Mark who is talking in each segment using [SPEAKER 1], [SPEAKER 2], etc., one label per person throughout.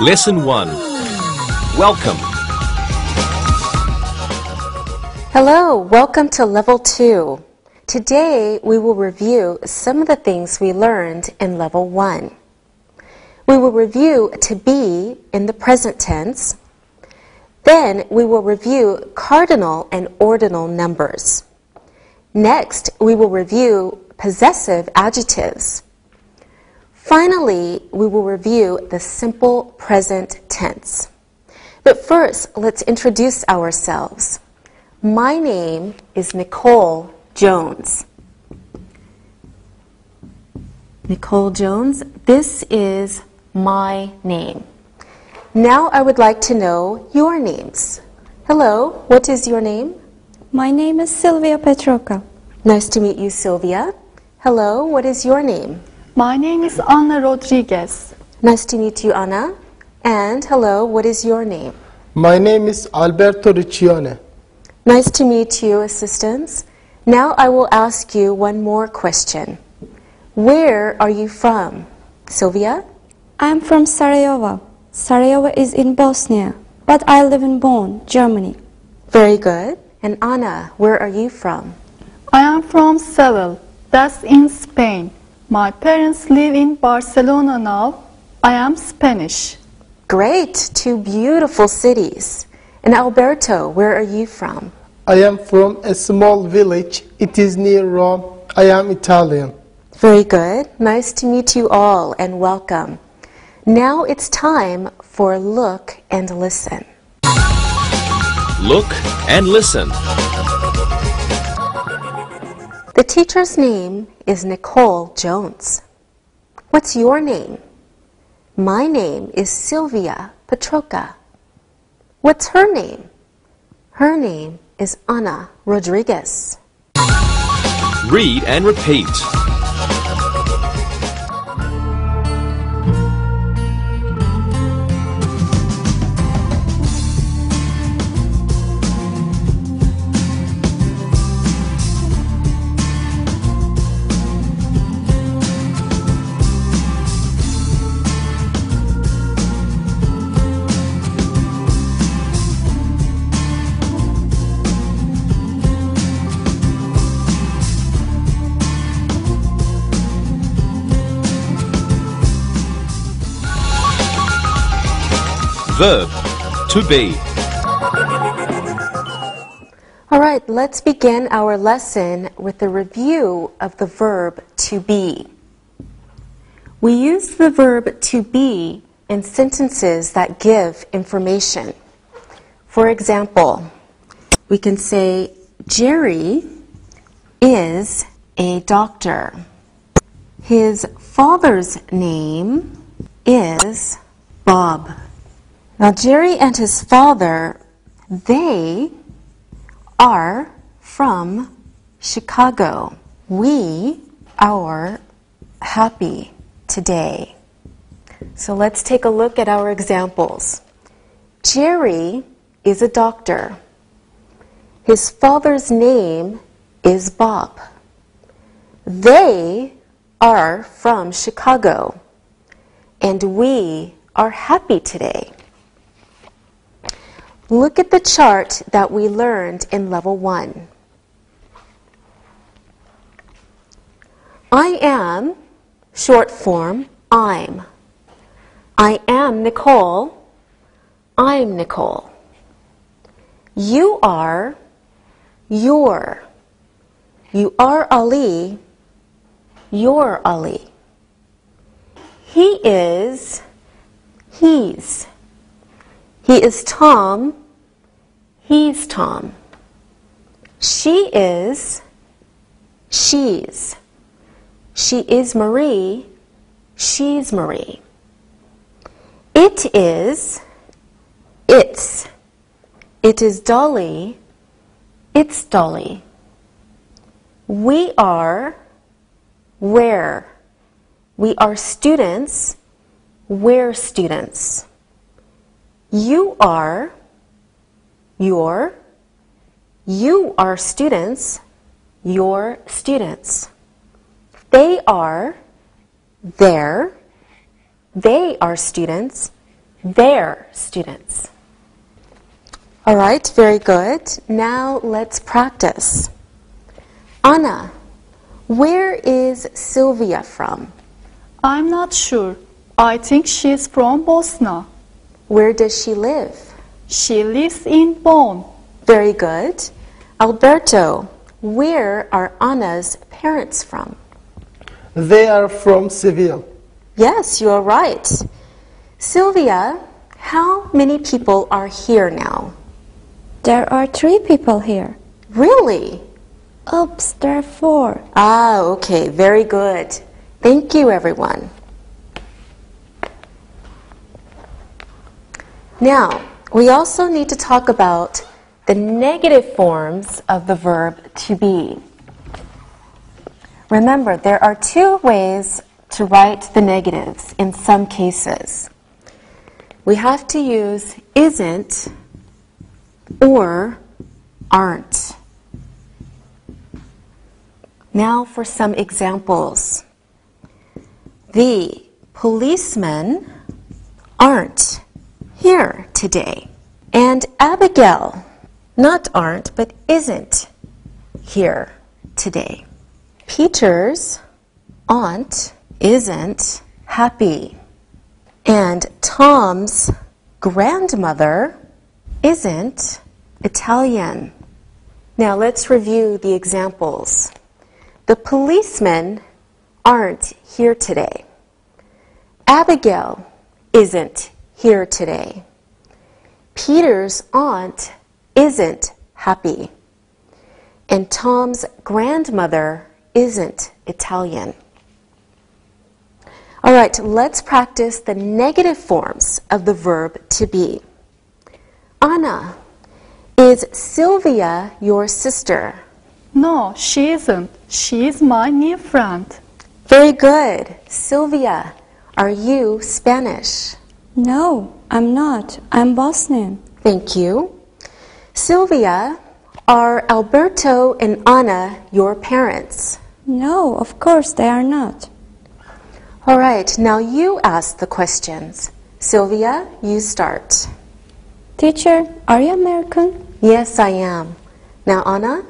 [SPEAKER 1] Lesson 1. Welcome.
[SPEAKER 2] Hello, welcome to Level 2. Today we will review some of the things we learned in Level 1. We will review to be in the present tense. Then we will review cardinal and ordinal numbers. Next, we will review possessive adjectives. Finally, we will review the simple present tense. But first, let's introduce ourselves. My name is Nicole Jones. Nicole Jones, this is my name. Now I would like to know your names. Hello, what is your name?
[SPEAKER 3] My name is Sylvia Petroka.
[SPEAKER 2] Nice to meet you, Sylvia. Hello, what is your name?
[SPEAKER 4] My name is Anna Rodriguez.
[SPEAKER 2] Nice to meet you, Anna. And hello, what is your name?
[SPEAKER 5] My name is Alberto Riccione.
[SPEAKER 2] Nice to meet you, assistants. Now I will ask you one more question. Where are you from? Sylvia?
[SPEAKER 3] I am from Sarajevo. Sarajevo is in Bosnia, but I live in Bonn, Germany.
[SPEAKER 2] Very good. And Anna, where are you from?
[SPEAKER 4] I am from Seville, that's in Spain. My parents live in Barcelona now. I am Spanish.
[SPEAKER 2] Great, two beautiful cities. And Alberto, where are you from?
[SPEAKER 5] I am from a small village. It is near Rome. I am Italian.
[SPEAKER 2] Very good. Nice to meet you all and welcome. Now it's time for Look and Listen.
[SPEAKER 1] Look and listen.
[SPEAKER 2] The teacher's name is Nicole Jones. What's your name? My name is Sylvia Petroka. What's her name? Her name is Anna Rodriguez.
[SPEAKER 1] Read and repeat. Verb, to be.
[SPEAKER 2] All right, let's begin our lesson with a review of the verb to be. We use the verb to be in sentences that give information. For example, we can say, Jerry is a doctor. His father's name is Bob. Now, Jerry and his father, they are from Chicago. We are happy today. So let's take a look at our examples. Jerry is a doctor. His father's name is Bob. They are from Chicago. And we are happy today. Look at the chart that we learned in Level 1. I am, short form, I'm. I am Nicole. I'm Nicole. You are, you're. You are Ali. You're Ali. He is, he's. He is Tom. He's Tom. She is, she's. She is Marie. She's Marie. It is, it's. It is Dolly. It's Dolly. We are, we're. We are students. We're students. You are, you're. You are students. You're students. They are, they're. They are students. their students. All right, very good. Now let's practice. Anna, where is Sylvia from?
[SPEAKER 4] I'm not sure. I think she's from Bosnia.
[SPEAKER 2] Where does she live?
[SPEAKER 4] She lives in Bonn.
[SPEAKER 2] Very good. Alberto, where are Anna's parents from?
[SPEAKER 5] They are from Seville.
[SPEAKER 2] Yes, you are right. Sylvia, how many people are here now?
[SPEAKER 3] There are 3 people here.
[SPEAKER 2] Really?
[SPEAKER 3] Oops, there are 4.
[SPEAKER 2] Ah, okay, very good. Thank you, everyone. Now, we also need to talk about the negative forms of the verb to be. Remember, there are 2 ways to write the negatives in some cases. We have to use isn't or aren't. Now for some examples. The policemen aren't here today. And Abigail, not aren't, but isn't here today. Peter's aunt isn't happy. And Tom's grandmother isn't Italian. Now let's review the examples. The policemen aren't here today. Abigail isn't here today. Peter's aunt isn't happy. And Tom's grandmother isn't Italian. All right, let's practice the negative forms of the verb to be. Anna, is Sylvia your sister?
[SPEAKER 4] No, she isn't. She is my new friend.
[SPEAKER 2] Very good. Sylvia, are you Spanish?
[SPEAKER 3] No, I'm not. I'm Bosnian.
[SPEAKER 2] Thank you. Sylvia, are Alberto and Anna your parents?
[SPEAKER 3] No, of course they are not.
[SPEAKER 2] All right, now you ask the questions. Sylvia, you start.
[SPEAKER 3] Teacher, are you American?
[SPEAKER 2] Yes, I am. Now, Anna?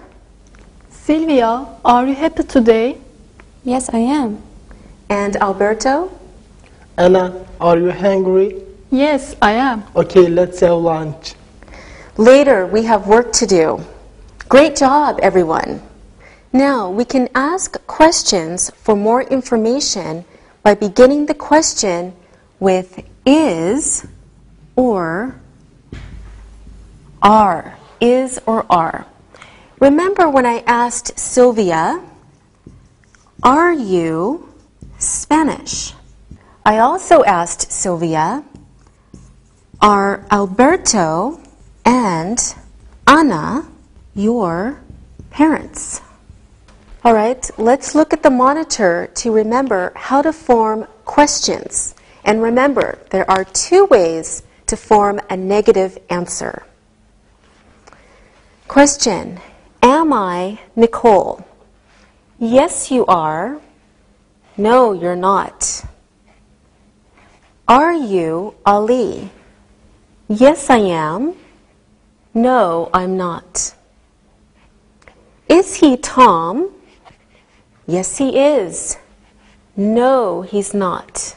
[SPEAKER 4] Sylvia, are you happy today?
[SPEAKER 3] Yes, I am.
[SPEAKER 2] And Alberto?
[SPEAKER 5] Anna, are you hungry?
[SPEAKER 4] Yes, I am.
[SPEAKER 5] Okay, let's have lunch.
[SPEAKER 2] Later, we have work to do. Great job, everyone. Now, we can ask questions for more information by beginning the question with is or are. Is or are. Remember when I asked Sylvia, are you Spanish? I also asked Sylvia, are Alberto and Anna your parents? All right, let's look at the monitor to remember how to form questions. And remember, there are 2 ways to form a negative answer. Question, am I Nicole? Yes, you are. No, you're not. Are you Ali? Yes, I am. No, I'm not. Is he Tom? Yes, he is. No, he's not.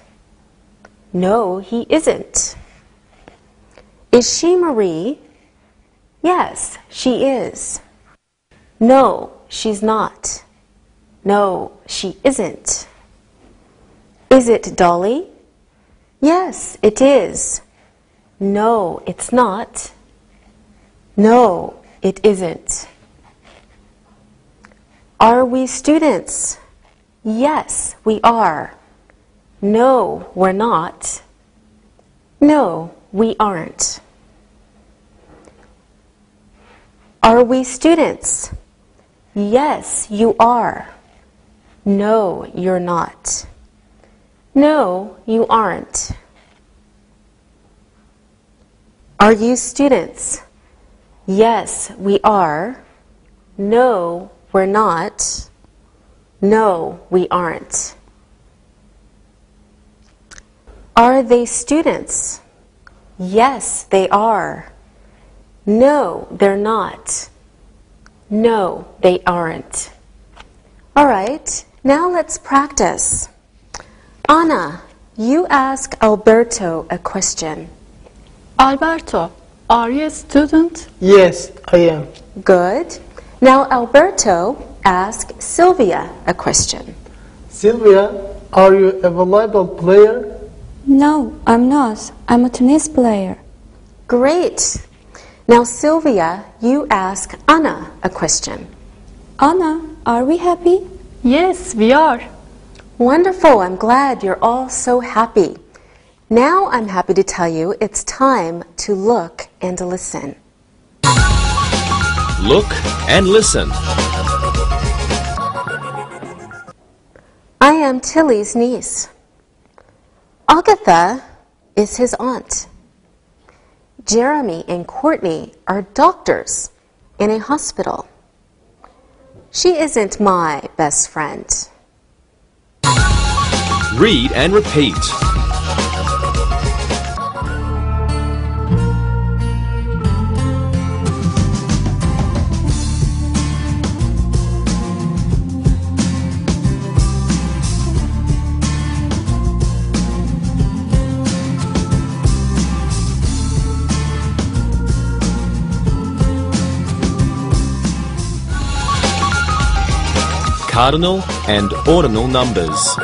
[SPEAKER 2] No, he isn't. Is she Marie? Yes, she is. No, she's not. No, she isn't. Is it Dolly? Yes, it is. No, it's not. No, it isn't. Are we students? Yes, we are. No, we're not. No, we aren't. Are we students? Yes, you are. No, you're not. No, you aren't. Are you students? Yes, we are. No, we're not. No, we aren't. Are they students? Yes, they are. No, they're not. No, they aren't. All right, now let's practice. Anna, you ask Alberto a question.
[SPEAKER 4] Alberto, are you a student?
[SPEAKER 5] Yes, I am.
[SPEAKER 2] Good. Now Alberto, ask Sylvia a question.
[SPEAKER 5] Sylvia, are you a volleyball player?
[SPEAKER 3] No, I'm not. I'm a tennis player.
[SPEAKER 2] Great. Now Sylvia, you ask Anna a question.
[SPEAKER 3] Anna, are we happy?
[SPEAKER 4] Yes, we are.
[SPEAKER 2] Wonderful. I'm glad you're all so happy. Now I'm happy to tell you it's time to look and listen.
[SPEAKER 1] Look and listen.
[SPEAKER 2] I am Tilly's niece. Agatha is his aunt. Jeremy and Courtney are doctors in a hospital. She isn't my best friend.
[SPEAKER 1] Read and repeat. Cardinal and ordinal numbers.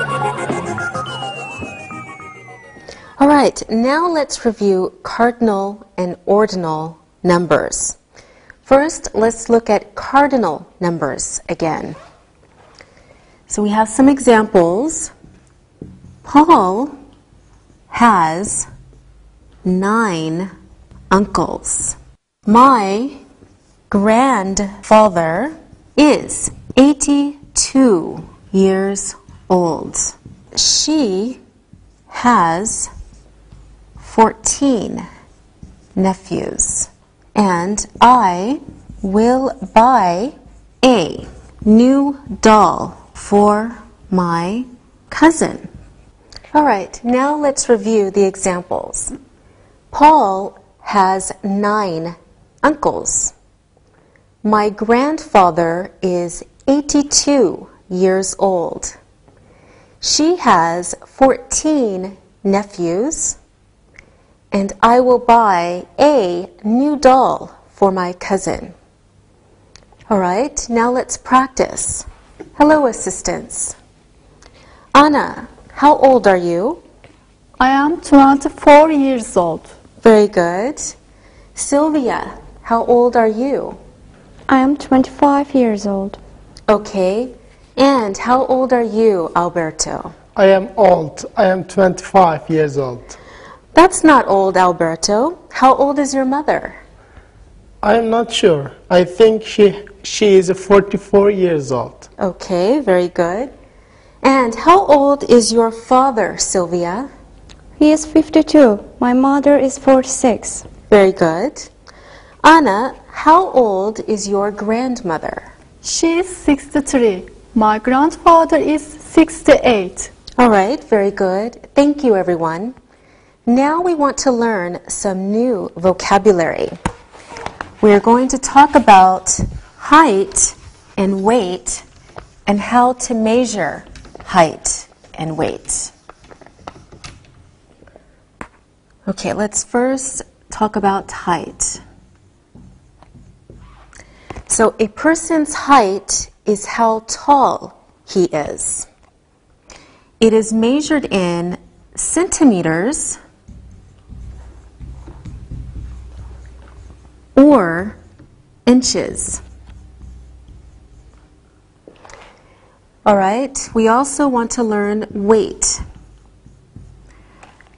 [SPEAKER 2] All right, now let's review cardinal and ordinal numbers. First, let's look at cardinal numbers again. So we have some examples. Paul has 9 uncles. My grandfather is 82 years old. She has 14 nephews. And I will buy a new doll for my cousin. All right, now let's review the examples. Paul has 9 uncles. My grandfather is 82 years old. She has 14 nephews. And I will buy a new doll for my cousin. All right, now let's practice. Hello, assistants. Anna, how old are you?
[SPEAKER 4] I am 24 years old.
[SPEAKER 2] Very good. Sylvia, how old are you?
[SPEAKER 3] I am 25 years old.
[SPEAKER 2] Okay. And how old are you, Alberto?
[SPEAKER 5] I am old. I am 25 years old.
[SPEAKER 2] That's not old, Alberto. How old is your mother?
[SPEAKER 5] I am not sure. I think she is 44 years old.
[SPEAKER 2] Okay, very good. And how old is your father, Sylvia?
[SPEAKER 3] He is 52. My mother is 46.
[SPEAKER 2] Very good. Anna, how old is your grandmother?
[SPEAKER 4] She is 63. My grandfather is 68.
[SPEAKER 2] All right, very good. Thank you, everyone. Now we want to learn some new vocabulary. We are going to talk about height and weight and how to measure height and weight. Okay, let's first talk about height. So a person's height is how tall he is. It is measured in centimeters or inches. All right, we also want to learn weight.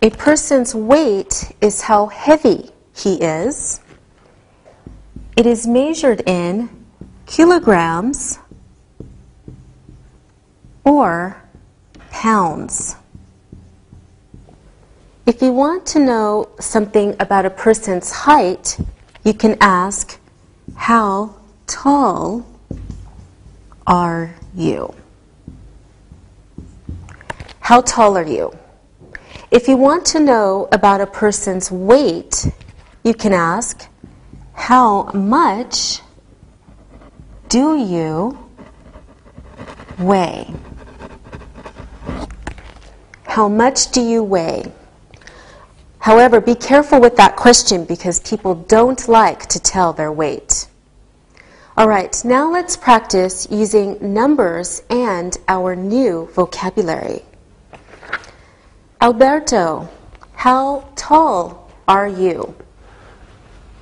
[SPEAKER 2] A person's weight is how heavy he is. It is measured in kilograms or pounds. If you want to know something about a person's height, you can ask, how tall are you? How tall are you? If you want to know about a person's weight, you can ask, how much do you weigh? How much do you weigh? However, be careful with that question because people don't like to tell their weight. All right, now let's practice using numbers and our new vocabulary. Alberto, how tall are you?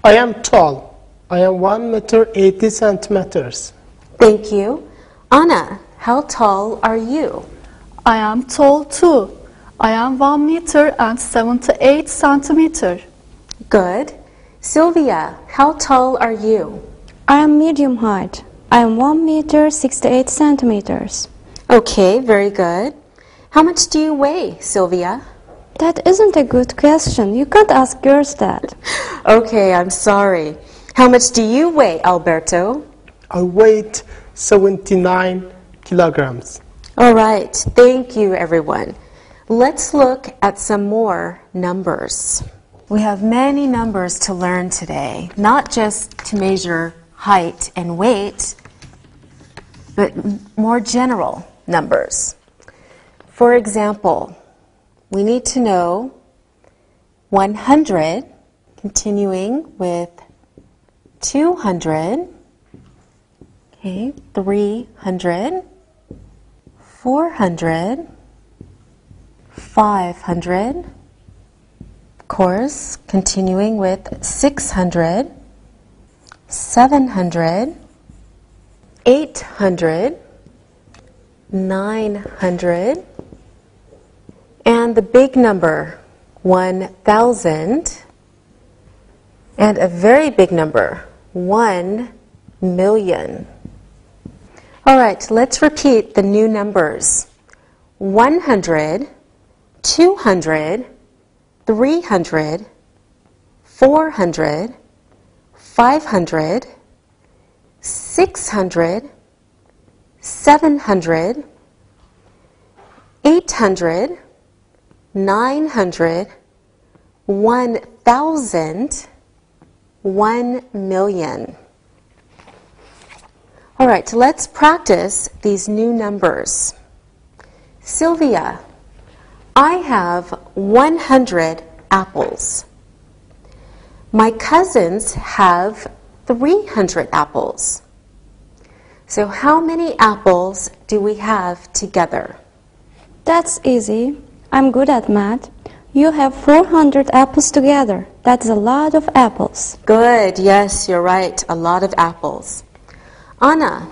[SPEAKER 5] I am tall. I am 1 meter 80 centimeters.
[SPEAKER 2] Thank you. Anna, how tall are you?
[SPEAKER 4] I am tall too. I am 1 meter and 78 centimeter.
[SPEAKER 2] Good. Sylvia, how tall are you?
[SPEAKER 3] I am medium height. I am 1 meter 68 centimeters.
[SPEAKER 2] Okay, very good. How much do you weigh, Sylvia?
[SPEAKER 3] That isn't a good question. You can't ask girls that.
[SPEAKER 2] Okay, I'm sorry. How much do you weigh, Alberto?
[SPEAKER 5] I weigh 79 kilograms.
[SPEAKER 2] All right, thank you, everyone. Let's look at some more numbers. We have many numbers to learn today, not just to measure height and weight, but more general numbers. For example, we need to know 100, continuing with 200, okay, 300, 400, 500, of course, continuing with 600, 700, 800, 900, and the big number, 1,000, and a very big number, 1 million. All right, let's repeat the new numbers. 100, 200, 300, 400, 500, 600, 700, 800, 900, 1,000, 1 million. All right, let's practice these new numbers. Sylvia, I have 100 apples. My cousins have 300 apples. So how many apples do we have together?
[SPEAKER 3] That's easy. I'm good at math. You have 400 apples together. That's a lot of apples.
[SPEAKER 2] Good, yes, you're right, a lot of apples. Anna,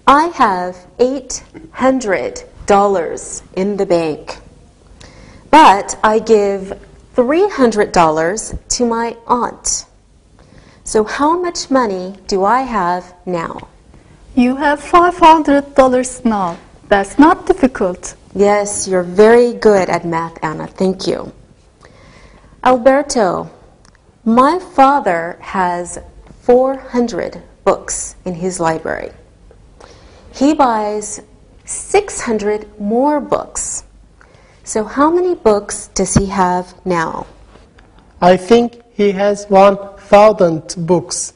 [SPEAKER 2] I have $800 in the bank, but I give $300 to my aunt. So how much money do I have now?
[SPEAKER 4] You have $500 now. That's not difficult.
[SPEAKER 2] Yes, you're very good at math, Anna. Thank you. Alberto, my father has 400 books in his library. He buys 600 more books. So how many books does he have now?
[SPEAKER 5] I think he has 1,000 books.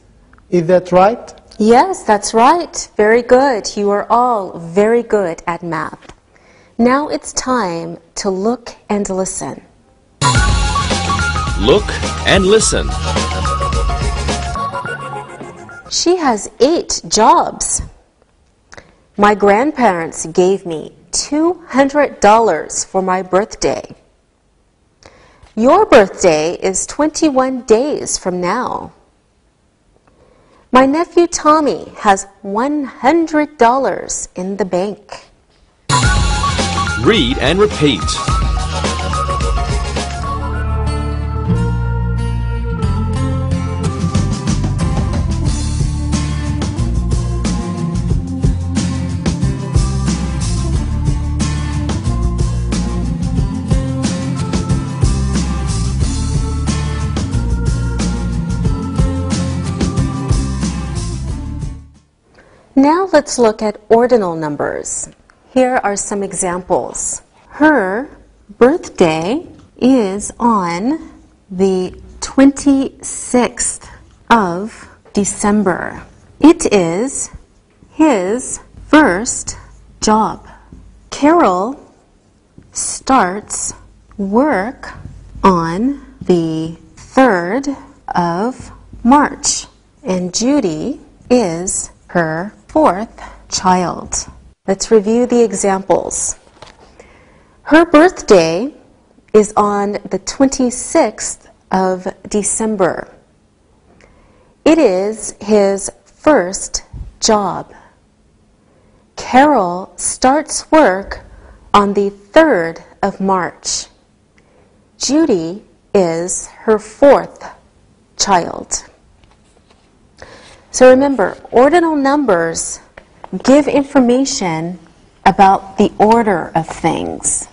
[SPEAKER 5] Is that right?
[SPEAKER 2] Yes, that's right. Very good. You are all very good at math. Now it's time to look and listen.
[SPEAKER 1] Look and listen.
[SPEAKER 2] She has 8 jobs. My grandparents gave me $200 for my birthday. Your birthday is 21 days from now. My nephew Tommy has $100 in the bank.
[SPEAKER 1] Read and repeat.
[SPEAKER 2] Now let's look at ordinal numbers. Here are some examples. Her birthday is on the 26th of December. It is his first job. Carol starts work on the 3rd of March, and Judy is her 4th child. Let's review the examples. Her birthday is on the 26th of December. It is his first job. Carol starts work on the 3rd of March. Judy is her 4th child. So remember, ordinal numbers give information about the order of things.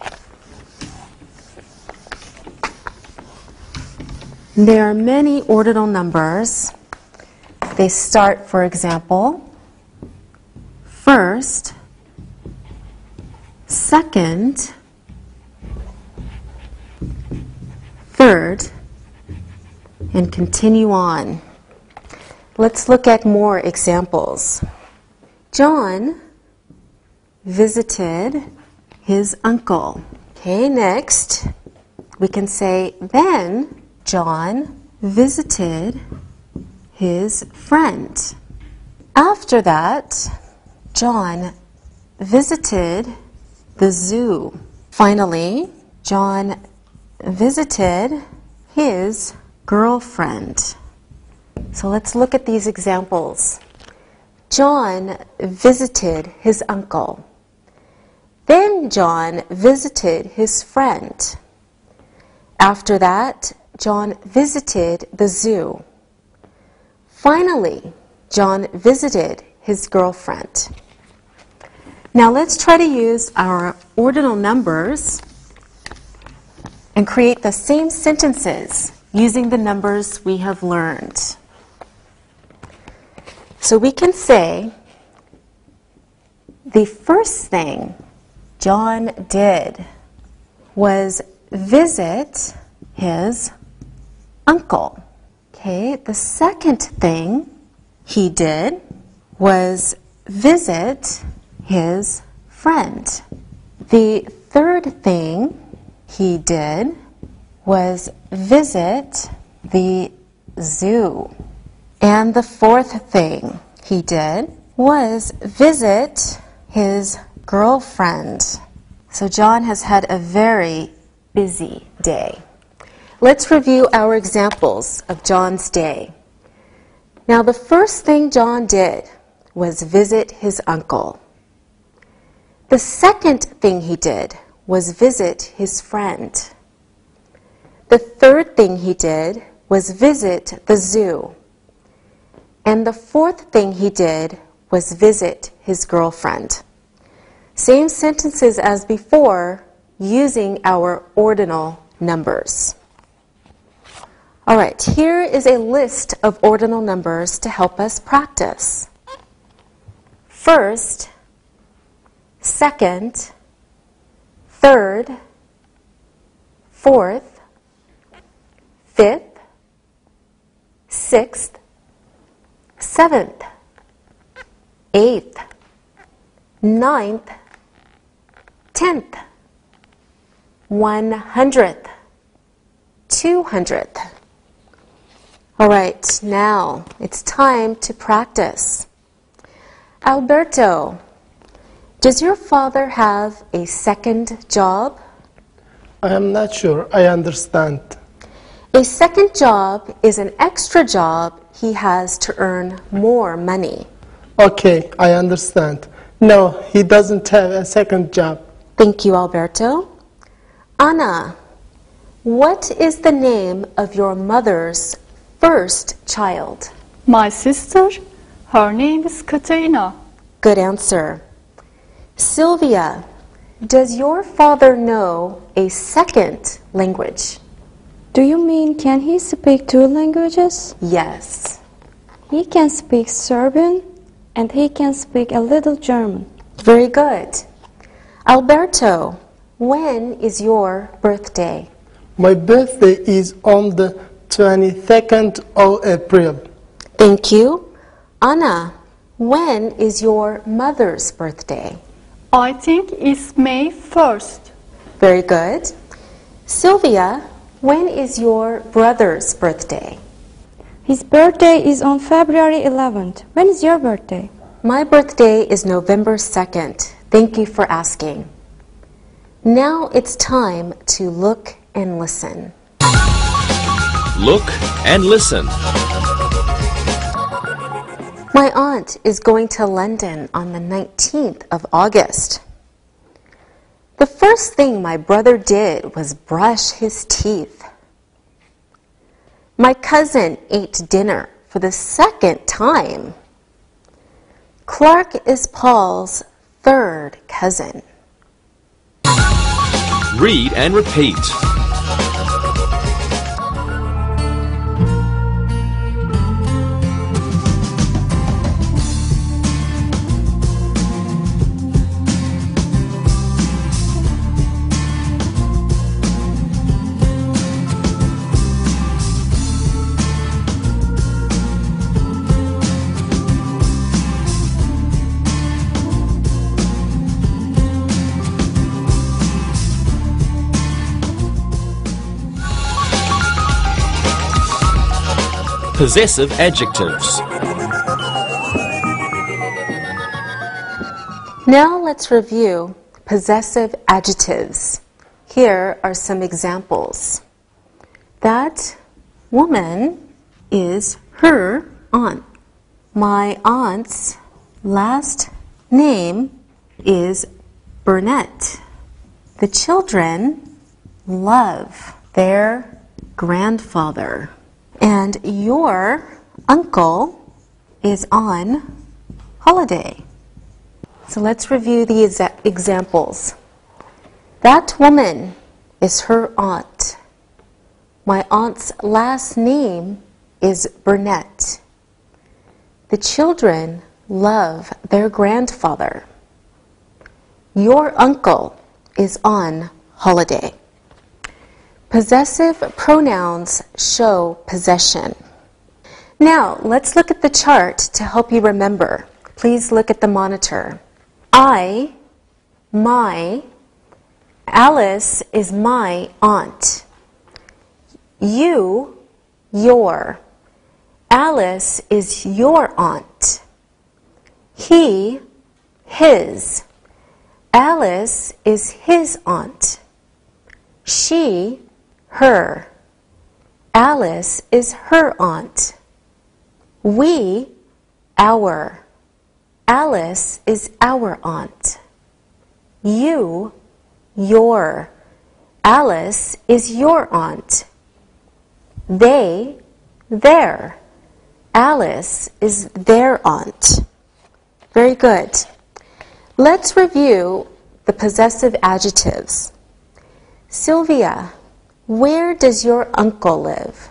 [SPEAKER 2] There are many ordinal numbers. They start, for example, first, second, third, and continue on. Let's look at more examples. John visited his uncle. Okay, next we can say, then John visited his friend. After that, John visited the zoo. Finally, John visited his girlfriend. So let's look at these examples. John visited his uncle. Then John visited his friend. After that, John visited the zoo. Finally, John visited his girlfriend. Now let's try to use our ordinal numbers and create the same sentences using the numbers we have learned. So we can say, the first thing John did was visit his uncle. Okay, the second thing he did was visit his friend. The third thing he did was visit the zoo. And the fourth thing he did was visit his girlfriend. So John has had a very busy day. Let's review our examples of John's day. Now, the first thing John did was visit his uncle. The second thing he did was visit his friend. The third thing he did was visit the zoo. And the fourth thing he did was visit his girlfriend. Same sentences as before, using our ordinal numbers. All right, here is a list of ordinal numbers to help us practice. First, second, third, fourth, fifth, sixth, seventh, eighth, ninth, 10th, 100th, 200th. All right, now it's time to practice. Alberto, does your father have a second job?
[SPEAKER 5] I am not sure I understand.
[SPEAKER 2] A second job is an extra job he has to earn more money.
[SPEAKER 5] Okay, I understand. No, he doesn't have a second job.
[SPEAKER 2] Thank you, Alberto. Anna, what is the name of your mother's first child?
[SPEAKER 4] My sister, her name is Katerina.
[SPEAKER 2] Good answer. Sylvia, does your father know a second language?
[SPEAKER 3] Do you mean can he speak 2 languages?
[SPEAKER 2] Yes.
[SPEAKER 3] He can speak Serbian and he can speak a little German.
[SPEAKER 2] Very good. Alberto, when is your birthday?
[SPEAKER 5] My birthday is on the 22nd of April.
[SPEAKER 2] Thank you. Anna, when is your mother's birthday?
[SPEAKER 4] I think it's May 1st.
[SPEAKER 2] Very good. Sylvia, when is your brother's birthday?
[SPEAKER 3] His birthday is on February 11th. When is your birthday?
[SPEAKER 2] My birthday is November 2nd. Thank you for asking. Now it's time to look and listen.
[SPEAKER 1] Look and listen.
[SPEAKER 2] My aunt is going to London on the 19th of August. The first thing my brother did was brush his teeth. My cousin ate dinner for the second time. Clark is Paul's third cousin.
[SPEAKER 1] Read and repeat. Possessive adjectives.
[SPEAKER 2] Now let's review possessive adjectives. Here are some examples. That woman is her aunt. My aunt's last name is Burnett. The children love their grandfather. And your uncle is on holiday. So let's review the examples. That woman is her aunt. My aunt's last name is Burnett. The children love their grandfather. Your uncle is on holiday. Possessive pronouns show possession. Now, let's look at the chart to help you remember. Please look at the monitor. I, my, Alice is my aunt. You, your. Alice is your aunt. He, his. Alice is his aunt. She, her. Alice is her aunt. We, our. Alice is our aunt. You, your. Alice is your aunt. They, their. Alice is their aunt. Very good. Let's review the possessive adjectives. Sylvia, where does your uncle live?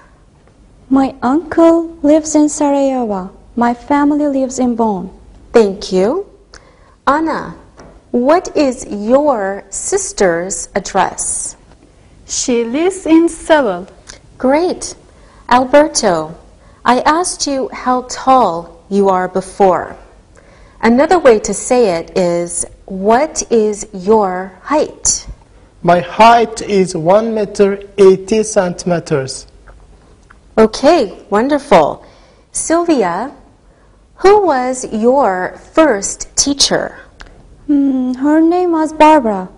[SPEAKER 3] My uncle lives in Sarajevo. My family lives in Bonn.
[SPEAKER 2] Thank you. Anna, what is your sister's address?
[SPEAKER 4] She lives in Seville.
[SPEAKER 2] Great. Alberto, I asked you how tall you are before. Another way to say it is, what is your height?
[SPEAKER 5] My height is 1 meter 80 centimeters.
[SPEAKER 2] Okay, wonderful. Sylvia, who was your first teacher?
[SPEAKER 3] Her name was Barbara.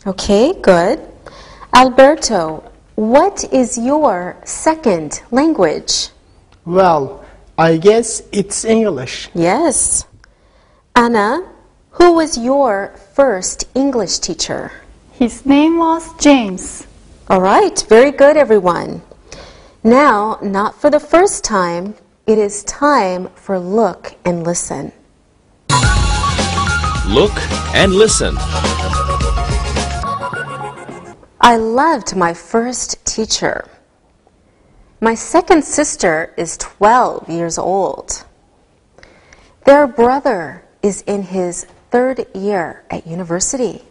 [SPEAKER 2] Okay, good. Alberto, what is your second language?
[SPEAKER 5] Well, I guess it's English.
[SPEAKER 2] Yes. Anna, who was your first English teacher?
[SPEAKER 4] His name was James.
[SPEAKER 2] All right, very good, everyone. Now, not for the first time, it is time for look and listen.
[SPEAKER 1] Look and listen.
[SPEAKER 2] I loved my first teacher. My second sister is 12 years old. Their brother is in his 3rd year at university.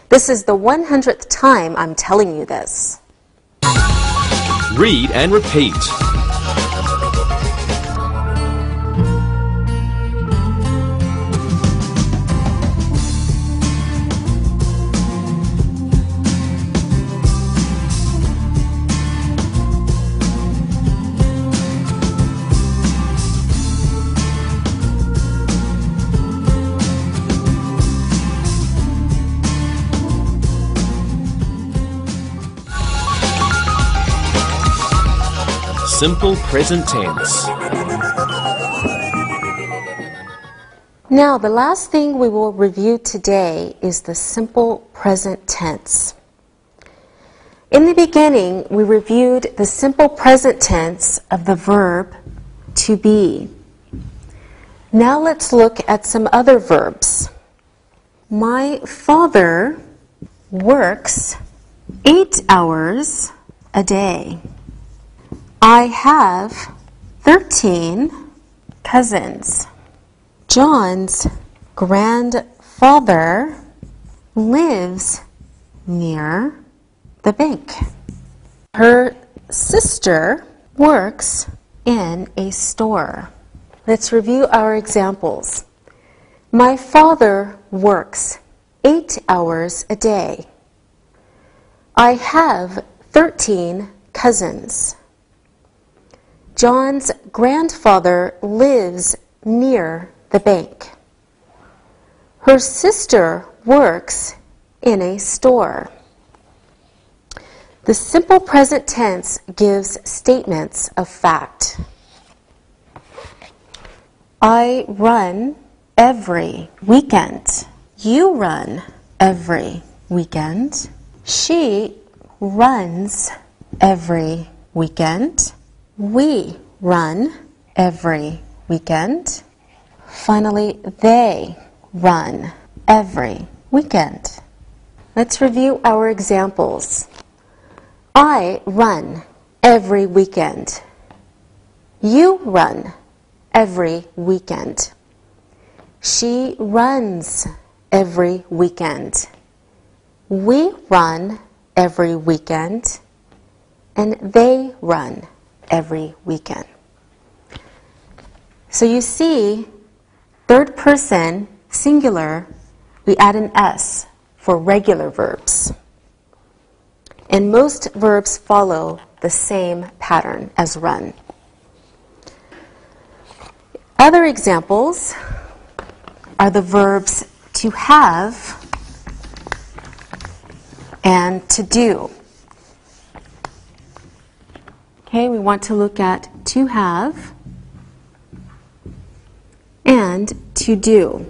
[SPEAKER 2] This is the 100th time I'm telling you this.
[SPEAKER 1] Read and repeat. Simple present tense.
[SPEAKER 2] Now, the last thing we will review today is the simple present tense. In the beginning, we reviewed the simple present tense of the verb to be. Now let's look at some other verbs. My father works 8 hours a day. I have 13 cousins. John's grandfather lives near the bank. Her sister works in a store. Let's review our examples. My father works 8 hours a day. I have 13 cousins. John's grandfather lives near the bank. Her sister works in a store. The simple present tense gives statements of fact. I run every weekend. You run every weekend. She runs every weekend. We run every weekend. Finally, they run every weekend. Let's review our examples. I run every weekend. You run every weekend. She runs every weekend. We run every weekend. And they run every weekend. So you see, third person, singular, we add an S for regular verbs. And most verbs follow the same pattern as run. Other examples are the verbs to have and to do. Okay, we want to look at to have and to do.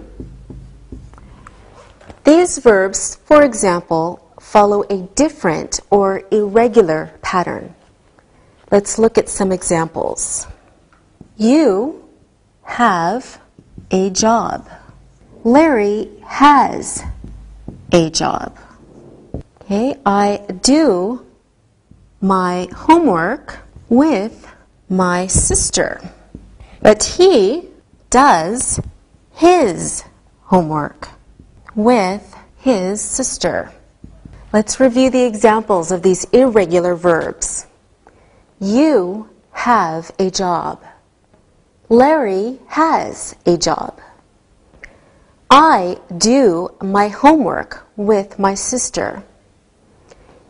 [SPEAKER 2] These verbs, for example, follow a different or irregular pattern. Let's look at some examples. You have a job. Larry has a job. Okay, I do my homework with my sister, but he does his homework with his sister. Let's review the examples of these irregular verbs. You have a job. Larry has a job. I do my homework with my sister.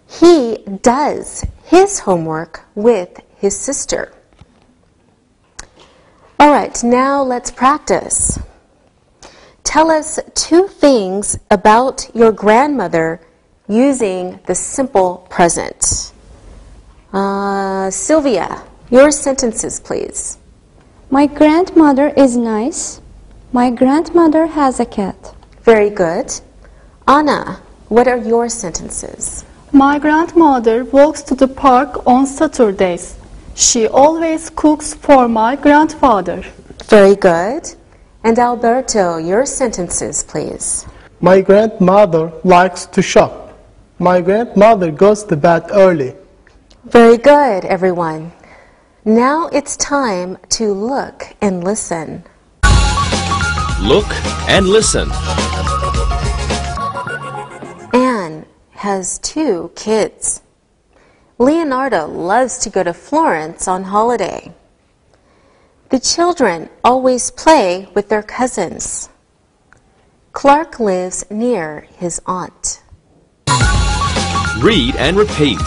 [SPEAKER 2] He does his homework with his sister. All right, now let's practice. Tell us 2 things about your grandmother using the simple present. Sylvia, your sentences, please.
[SPEAKER 3] My grandmother is nice. My grandmother has a cat.
[SPEAKER 2] Very good. Anna, what are your sentences?
[SPEAKER 4] My grandmother walks to the park on Saturdays. She always cooks for my grandfather.
[SPEAKER 2] Very good. And Alberto, your sentences, please.
[SPEAKER 5] My grandmother likes to shop. My grandmother goes to bed early.
[SPEAKER 2] Very good, everyone. Now it's time to look and listen.
[SPEAKER 1] Look and listen.
[SPEAKER 2] Anne has 2 kids. Leonardo loves to go to Florence on holiday. The children always play with their cousins. Clark lives near his aunt.
[SPEAKER 1] Read and repeat.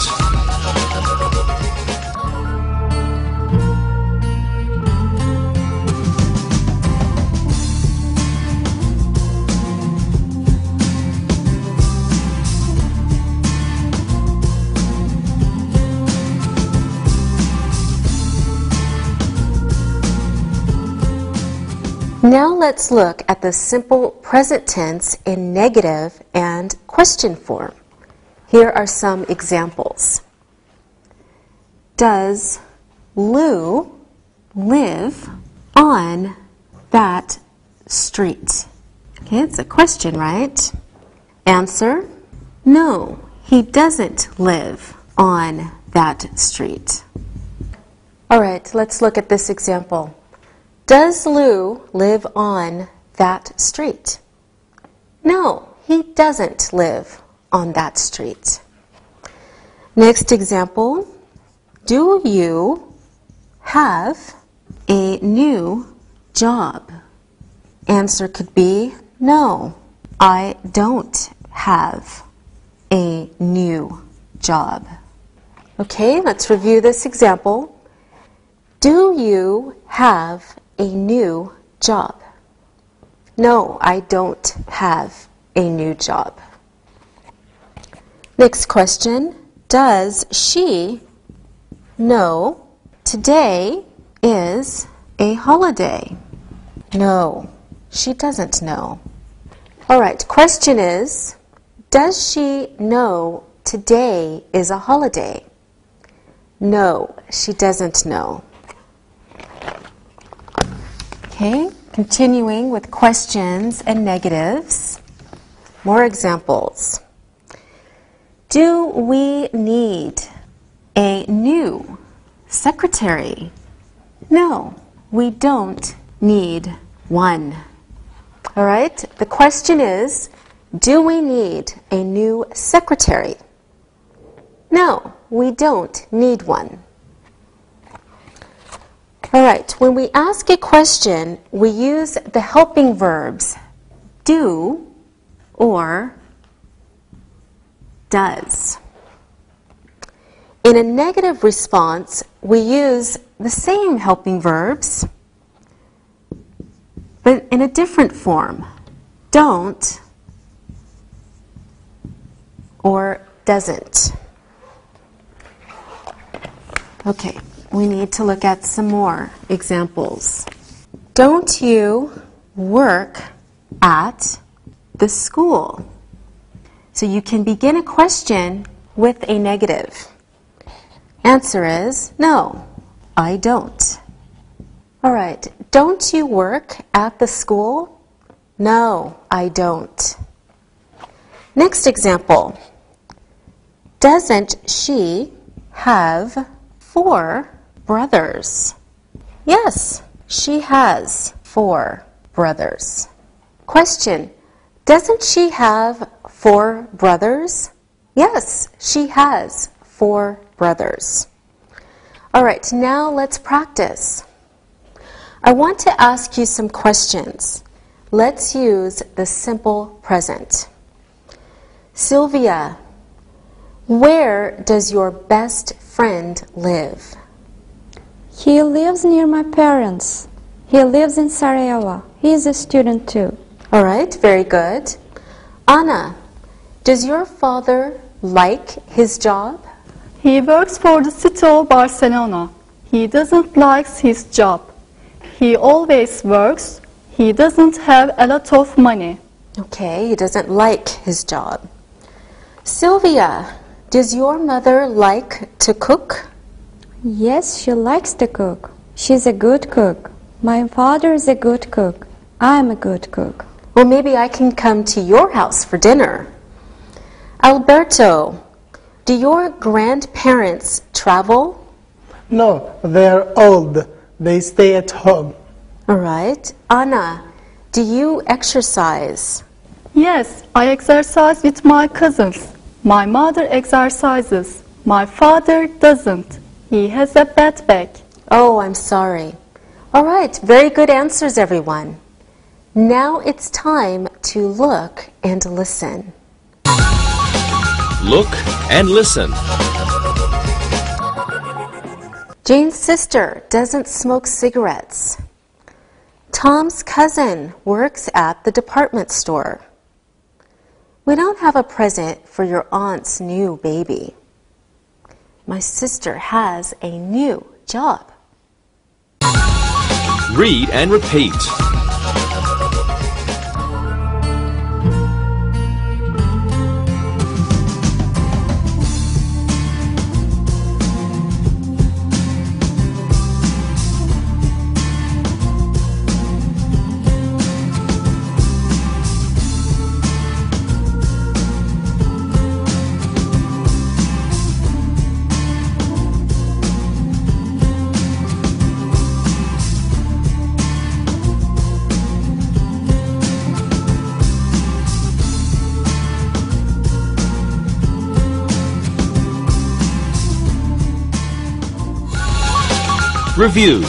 [SPEAKER 2] Now let's look at the simple present tense in negative and question form. Here are some examples. Does Lou live on that street? Okay, it's a question, right? Answer, no, he doesn't live on that street. All right, let's look at this example. Does Lou live on that street? No, he doesn't live on that street. Next example, do you have a new job? Answer could be, no, I don't have a new job. Okay, let's review this example. Do you have a new job? No, I don't have a new job. Next question, does she know today is a holiday? No, she doesn't know. All right, question is, does she know today is a holiday? No, she doesn't know. Okay, continuing with questions and negatives. More examples. Do we need a new secretary? No, we don't need one. All right, the question is, do we need a new secretary? No, we don't need one. All right, when we ask a question, we use the helping verbs do or does. In a negative response, we use the same helping verbs, but in a different form. Don't or doesn't. Okay. We need to look at some more examples. Don't you work at the school? So you can begin a question with a negative. Answer is no, I don't. All right, don't you work at the school? No, I don't. Next example. Doesn't she have 4 brothers? Yes, she has 4 brothers. Question, doesn't she have 4 brothers? Yes, she has 4 brothers. All right, now let's practice. I want to ask you some questions. Let's use the simple present. Sylvia, where does your best friend live?
[SPEAKER 3] He lives near my parents. He lives in Sarajevo. He is a student too.
[SPEAKER 2] All right, very good. Anna, does your father like his job?
[SPEAKER 4] He works for the city of Barcelona. He doesn't like his job. He always works. He doesn't have a lot of money.
[SPEAKER 2] Okay, he doesn't like his job. Sylvia, does your mother like to cook?
[SPEAKER 3] Yes, she likes to cook. She's a good cook. My father is a good cook. I'm a good cook.
[SPEAKER 2] Well, maybe I can come to your house for dinner. Alberto, do your grandparents travel?
[SPEAKER 5] No, they are old. They stay at home.
[SPEAKER 2] All right. Anna, do you exercise?
[SPEAKER 4] Yes, I exercise with my cousins. My mother exercises. My father doesn't. He has a bad back.
[SPEAKER 2] Oh, I'm sorry. All right, very good answers, everyone. Now it's time to look and listen.
[SPEAKER 1] Look and listen.
[SPEAKER 2] Jane's sister doesn't smoke cigarettes. Tom's cousin works at the department store. We don't have a present for your aunt's new baby. My sister has a new job.
[SPEAKER 1] Read and repeat. Review.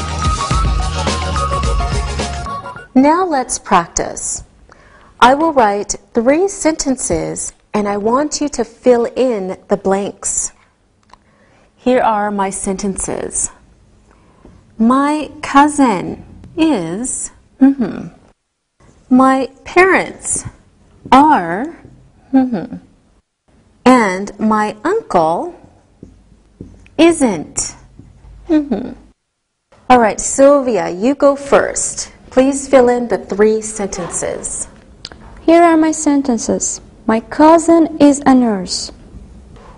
[SPEAKER 2] Now let's practice. I will write 3 sentences and I want you to fill in the blanks. Here are my sentences. My cousin is, my parents are, and my uncle isn't. All right, Sylvia, you go first. Please fill in the 3 sentences.
[SPEAKER 3] Here are my sentences. My cousin is a nurse.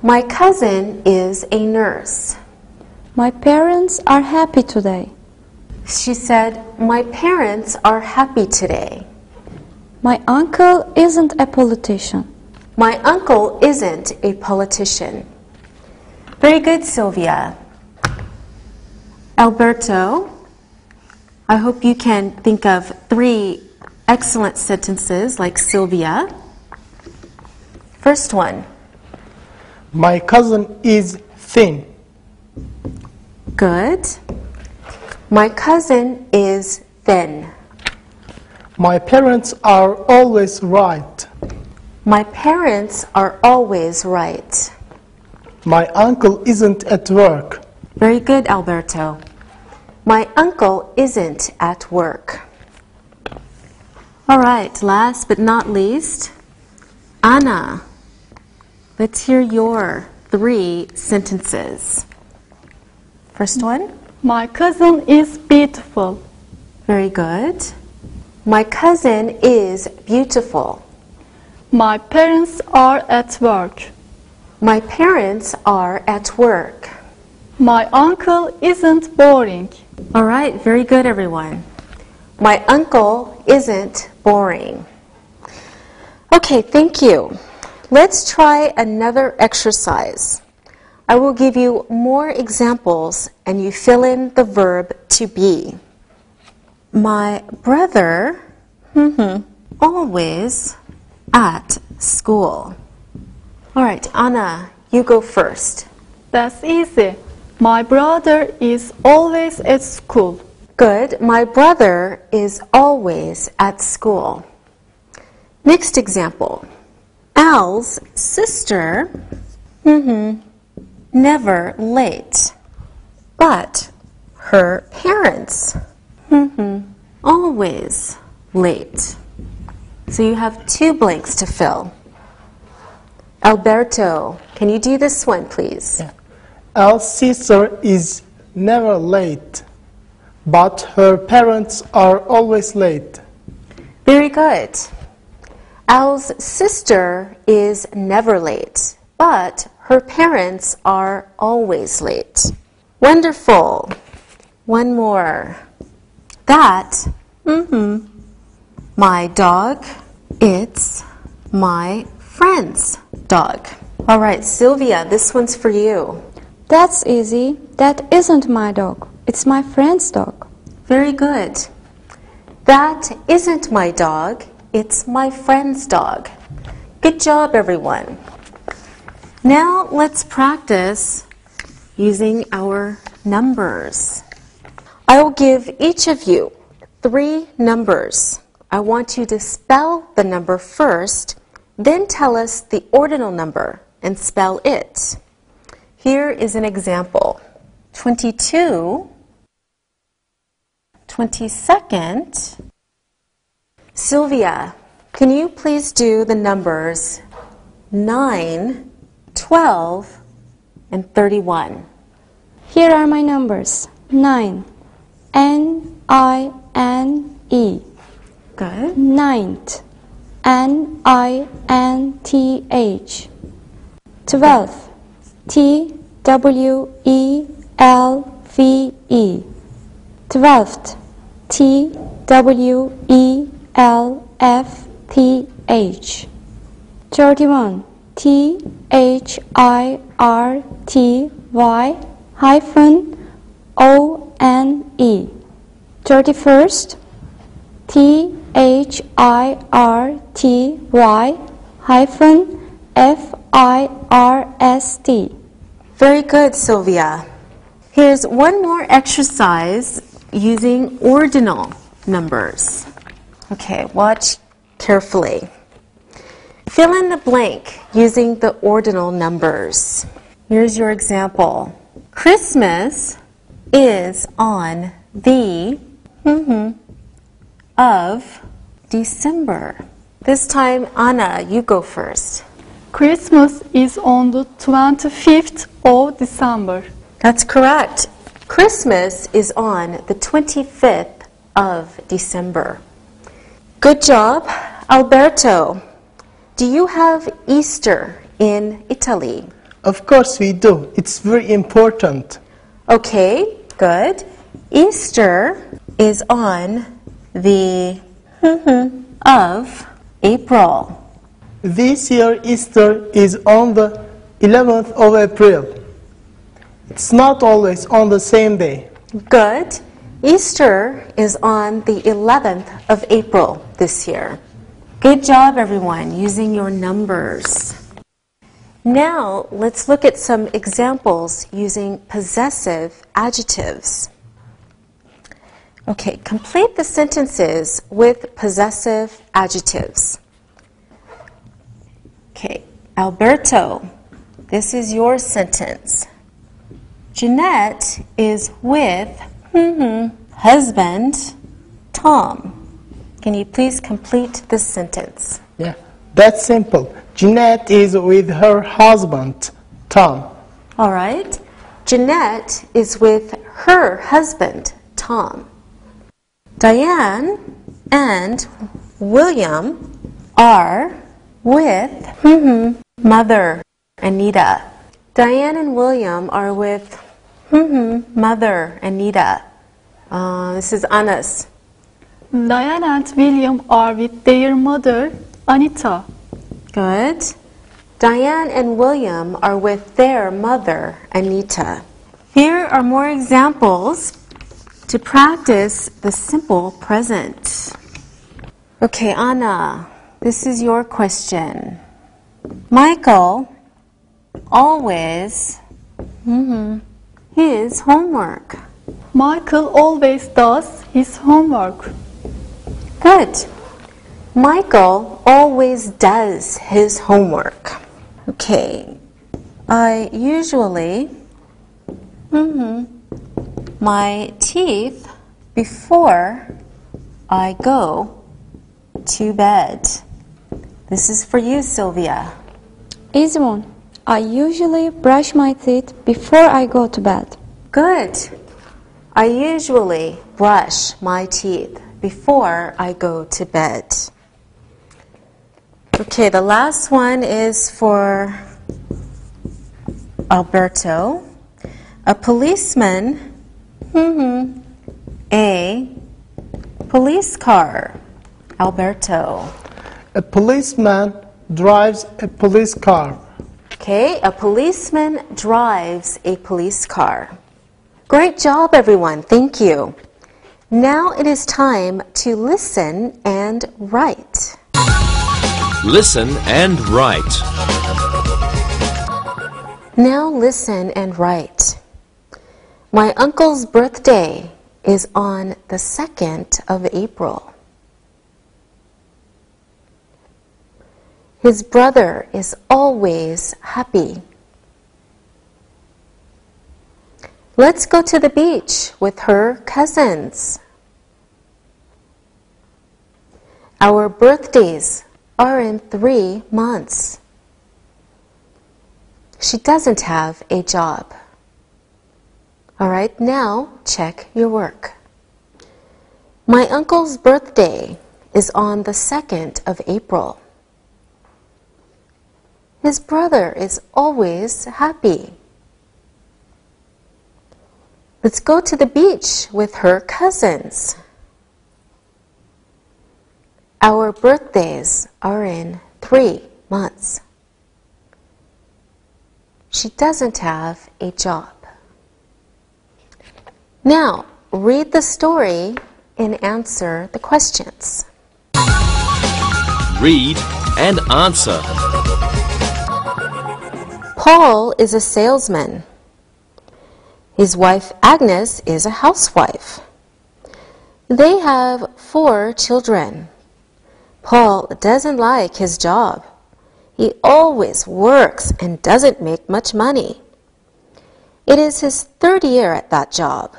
[SPEAKER 2] My cousin is a nurse.
[SPEAKER 3] My parents are happy today.
[SPEAKER 2] She said, my parents are happy today.
[SPEAKER 3] My uncle isn't a politician.
[SPEAKER 2] My uncle isn't a politician. Very good, Sylvia. Alberto, I hope you can think of 3 excellent sentences like Sylvia. First one.
[SPEAKER 5] My cousin is thin.
[SPEAKER 2] Good. My cousin is thin.
[SPEAKER 5] My parents are always right.
[SPEAKER 2] My parents are always right.
[SPEAKER 5] My uncle isn't at work.
[SPEAKER 2] Very good, Alberto. My uncle isn't at work. All right, last but not least, Anna. Let's hear your 3 sentences. First one.
[SPEAKER 4] My cousin is beautiful.
[SPEAKER 2] Very good. My cousin is beautiful.
[SPEAKER 4] My parents are at work.
[SPEAKER 2] My parents are at work.
[SPEAKER 4] My uncle isn't boring.
[SPEAKER 2] All right, very good, everyone. My uncle isn't boring. Okay, thank you. Let's try another exercise. I will give you more examples and you fill in the verb to be. My brother always at school. All right, Anna, you go first.
[SPEAKER 4] That's easy. My brother is always at school.
[SPEAKER 2] Good. My brother is always at school. Next example. Al's sister, never late. But her parents, always late. So you have 2 blanks to fill. Alberto, can you do this one, please?
[SPEAKER 5] Yeah. Al's sister is never late, but her parents are always late.
[SPEAKER 2] Very good. Al's sister is never late, but her parents are always late. Wonderful. One more. That, my dog, it's my friend's dog. All right, Sylvia, this one's for you.
[SPEAKER 3] That's easy. That isn't my dog. It's my friend's dog.
[SPEAKER 2] Very good. That isn't my dog. It's my friend's dog. Good job, everyone. Now let's practice using our numbers. I will give each of you 3 numbers. I want you to spell the number first, then tell us the ordinal number and spell it. Here is an example. 22, 22nd. Sylvia, can you please do the numbers 9, 12, and 31?
[SPEAKER 3] Here are my numbers. 9. N-I-N-E.
[SPEAKER 2] Good.
[SPEAKER 3] Ninth. N-I-N-T-H. 12th. T-W-E-L-V-E. 12th. T-W-E-L-F-T-H. 31. T-H-I-R-T-Y hyphen O-N-E. 31st. T-H-I-R-T-Y hyphen F-I-R-S-T.
[SPEAKER 2] Very good, Sylvia. Here's one more exercise using ordinal numbers. Okay, watch carefully. Fill in the blank using the ordinal numbers. Here's your example. Christmas is on the of December. This time, Anna, you go first.
[SPEAKER 4] Christmas is on the 25th of December.
[SPEAKER 2] That's correct. Christmas is on the 25th of December. Good job. Alberto, do you have Easter in Italy?
[SPEAKER 5] Of course we do. It's very important.
[SPEAKER 2] Okay, good. Easter is on the of April.
[SPEAKER 5] This year Easter is on the 11th of April. It's not always on the same day.
[SPEAKER 2] Good. Easter is on the 11th of April this year. Good job, everyone, using your numbers. Now, let's look at some examples using possessive adjectives. Okay, complete the sentences with possessive adjectives. Okay, Alberto, this is your sentence. Jeanette is with husband Tom. Can you please complete this sentence?
[SPEAKER 5] Yeah, that's simple. Jeanette is with her husband, Tom.
[SPEAKER 2] All right. Jeanette is with her husband, Tom. Diane and William are with mother, Anita. Diane and William are with mother, Anita. This is Anna's.
[SPEAKER 4] Diane and William are with their mother, Anita.
[SPEAKER 2] Good. Diane and William are with their mother, Anita. Here are more examples to practice the simple present. Okay, Anna, this is your question. Michael always his homework.
[SPEAKER 4] Michael always does his homework.
[SPEAKER 2] Good. Michael always does his homework. Okay. I usually my teeth before I go to bed. This is for you, Sylvia.
[SPEAKER 3] Easy one. I usually brush my teeth before I go to bed.
[SPEAKER 2] Good. I usually brush my teeth before I go to bed. Okay, the last one is for Alberto. A policeman, a police car. Alberto.
[SPEAKER 5] A policeman drives a police car.
[SPEAKER 2] Okay, a policeman drives a police car. Great job, everyone. Thank you. Now it is time to listen and write.
[SPEAKER 1] Listen and write.
[SPEAKER 2] Now listen and write. My uncle's birthday is on the 2nd of April. His brother is always happy. Let's go to the beach with her cousins. Our birthdays are in 3 months. She doesn't have a job. All right, now check your work. My uncle's birthday is on the 2nd of April. His brother is always happy. Let's go to the beach with her cousins. Our birthdays are in 3 months. She doesn't have a job. Now, read the story and answer the questions.
[SPEAKER 1] Read and answer.
[SPEAKER 2] Paul is a salesman. His wife Agnes is a housewife. They have 4 children. Paul doesn't like his job. He always works and doesn't make much money. It is his 3rd year at that job.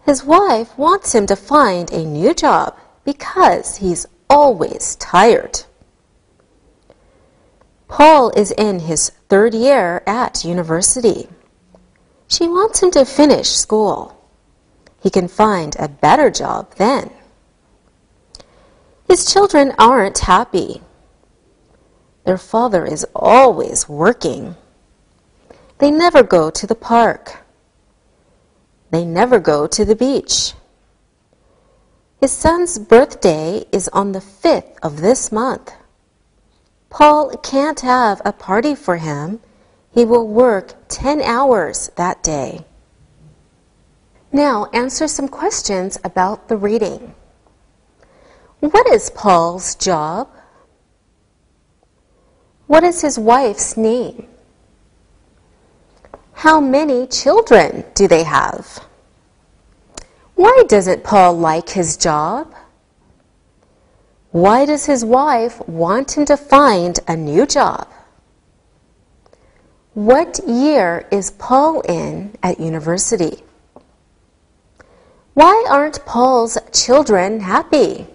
[SPEAKER 2] His wife wants him to find a new job because he's always tired. Paul is in his 3rd year at university. She wants him to finish school. He can find a better job then. His children aren't happy. Their father is always working. They never go to the park. They never go to the beach. His son's birthday is on the 5th of this month. Paul can't have a party for him. He will work 10 hours that day. Now answer some questions about the reading. What is Paul's job? What is his wife's name? How many children do they have? Why doesn't Paul like his job? Why does his wife want him to find a new job? What year is Paul in at university? Why aren't Paul's children happy?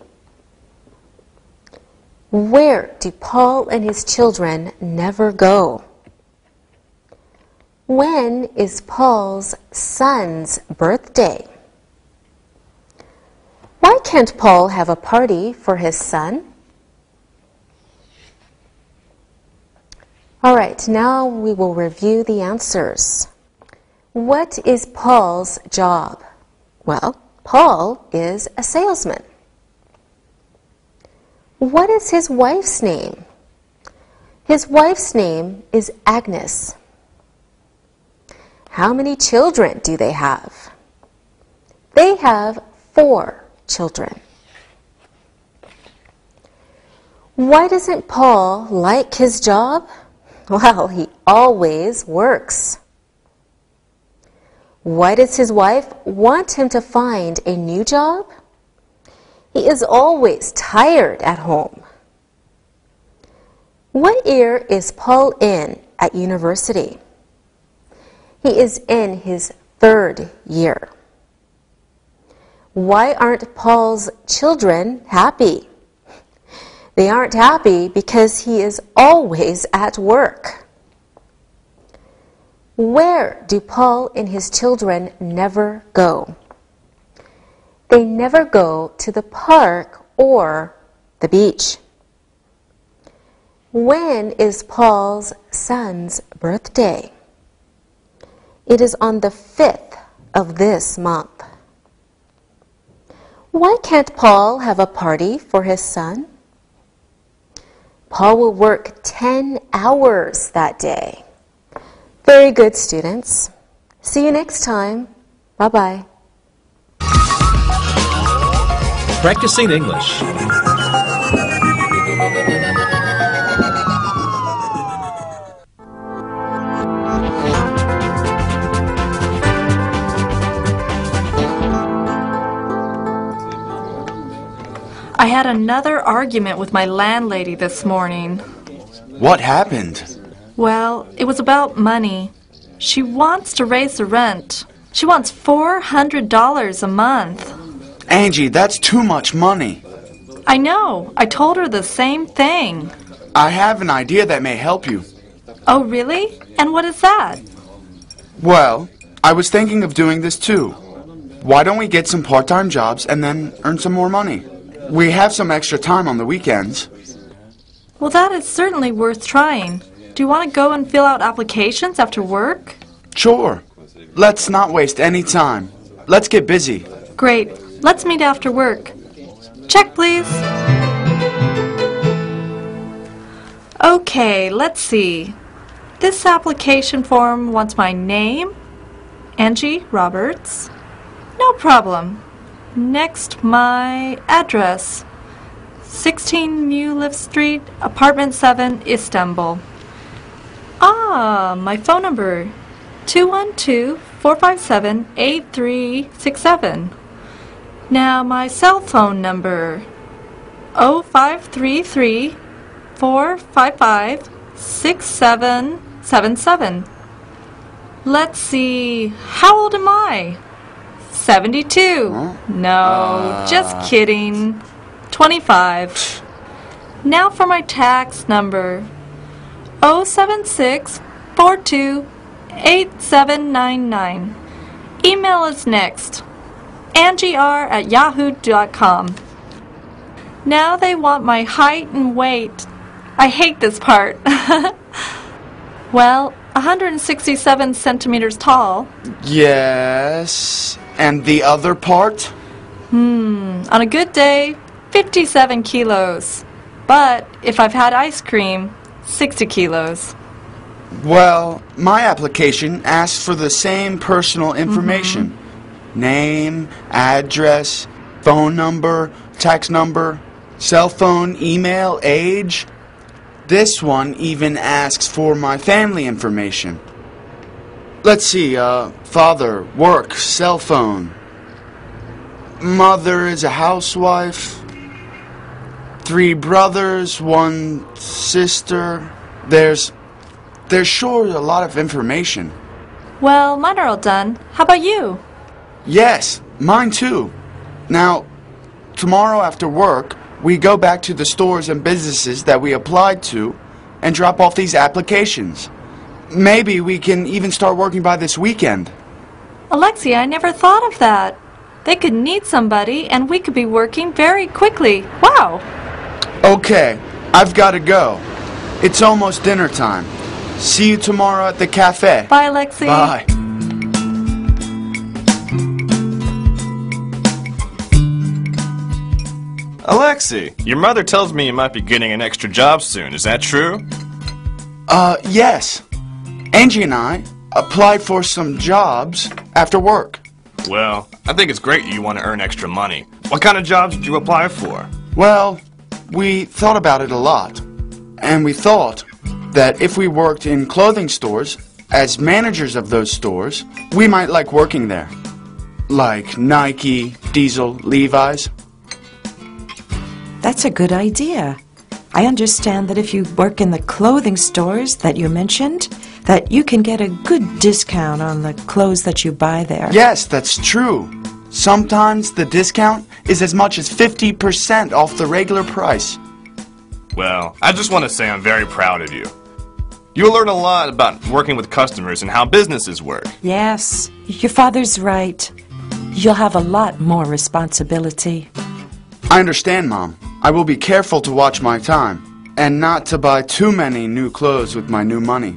[SPEAKER 2] Where do Paul and his children never go? When is Paul's son's birthday? Why can't Paul have a party for his son? All right, now we will review the answers. What is Paul's job? Well, Paul is a salesman. What is his wife's name? His wife's name is Agnes. How many children do they have? They have 4 children. Why doesn't Paul like his job? Well, he always works. Why does his wife want him to find a new job? He is always tired at home. What year is Paul in at university? He is in his 3rd year. Why aren't Paul's children happy? They aren't happy because he is always at work. Where do Paul and his children never go? They never go to the park or the beach. When is Paul's son's birthday? It is on the 5th of this month. Why can't Paul have a party for his son? Paul will work 10 hours that day. Very good, students. See you next time. Bye-bye.
[SPEAKER 1] Practicing English.
[SPEAKER 4] had another argument with my landlady this morning.
[SPEAKER 6] What happened?
[SPEAKER 4] Well, it was about money. She wants to raise the rent. She wants $400 a month.
[SPEAKER 6] Angie, that's too much money.
[SPEAKER 4] I know. I told her the same thing.
[SPEAKER 6] I have an idea that may help you.
[SPEAKER 4] Oh, really? And what is that?
[SPEAKER 6] Well, I was thinking of doing this too. Why don't we get some part-time jobs and then earn some more money? We have some extra time on the weekends.
[SPEAKER 4] Well, that is certainly worth trying. Do you want to go and fill out applications after work?
[SPEAKER 6] Sure. Let's not waste any time. Let's get busy.
[SPEAKER 4] Great. Let's meet after work. Check, please. Okay, let's see. This application form wants my name, Angie Roberts. No problem. Next, my address. 16 Mulif Street, Apartment 7, Istanbul. Ah, my phone number. 212-457-8367. Now my cell phone number. 0533-455-6777. Let's see, how old am I? 72. No, just kidding. 25. Now for my tax number. 076-42-8799. Email is next. angier@yahoo.com. Now they want my height and weight. I hate this part. Well, 167 centimeters tall.
[SPEAKER 6] Yes. And the other part?
[SPEAKER 4] On a good day, 57 kilos. But if I've had ice cream, 60 kilos.
[SPEAKER 6] Well, my application asks for the same personal information. Name, address, phone number, tax number, cell phone, email, age. This one even asks for my family information. Let's see, father, work, cell phone. Mother is a housewife. 3 brothers, 1 sister. There's sure a lot of information.
[SPEAKER 4] Well, mine are all done. How about you?
[SPEAKER 6] Yes, mine too. Now, tomorrow after work, we go back to the stores and businesses that we applied to and drop off these applications. Maybe we can even start working by this weekend.
[SPEAKER 4] Alexia, I never thought of that. They could need somebody, and we could be working very quickly. Wow!
[SPEAKER 6] Okay, I've got to go. It's almost dinner time. See you tomorrow at the cafe.
[SPEAKER 4] Bye, Alexi.
[SPEAKER 6] Bye.
[SPEAKER 7] Alexi, your mother tells me you might be getting an extra job soon. Is that true?
[SPEAKER 6] Yes. Angie and I applied for some jobs after work.
[SPEAKER 7] Well, I think it's great you want to earn extra money. What kind of jobs did you apply for?
[SPEAKER 6] Well, we thought about it a lot. And we thought that if we worked in clothing stores, as managers of those stores, we might like working there. Like Nike, Diesel, Levi's.
[SPEAKER 8] That's a good idea. I understand that if you work in the clothing stores that you mentioned, that you can get a good discount on the clothes that you buy there.
[SPEAKER 6] Yes, that's true. Sometimes the discount is as much as 50% off the regular price.
[SPEAKER 7] Well, I just want to say I'm very proud of you. You'll learn a lot about working with customers and how businesses work.
[SPEAKER 8] Yes, your father's right. You'll have a lot more responsibility.
[SPEAKER 6] I understand, Mom. I will be careful to watch my time and not to buy too many new clothes with my new money.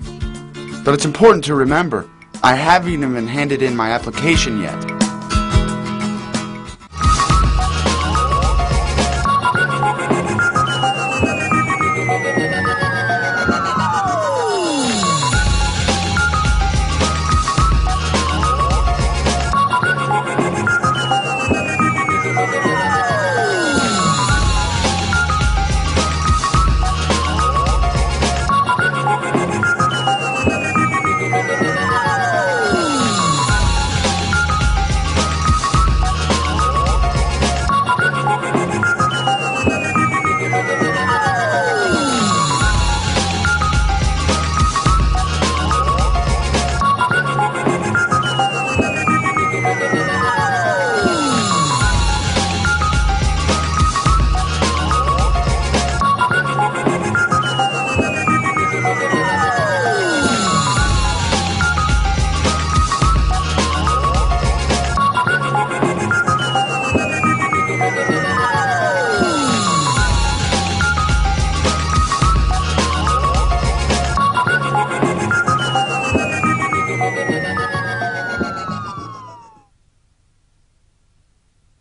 [SPEAKER 6] But it's important to remember, I haven't even handed in my application yet.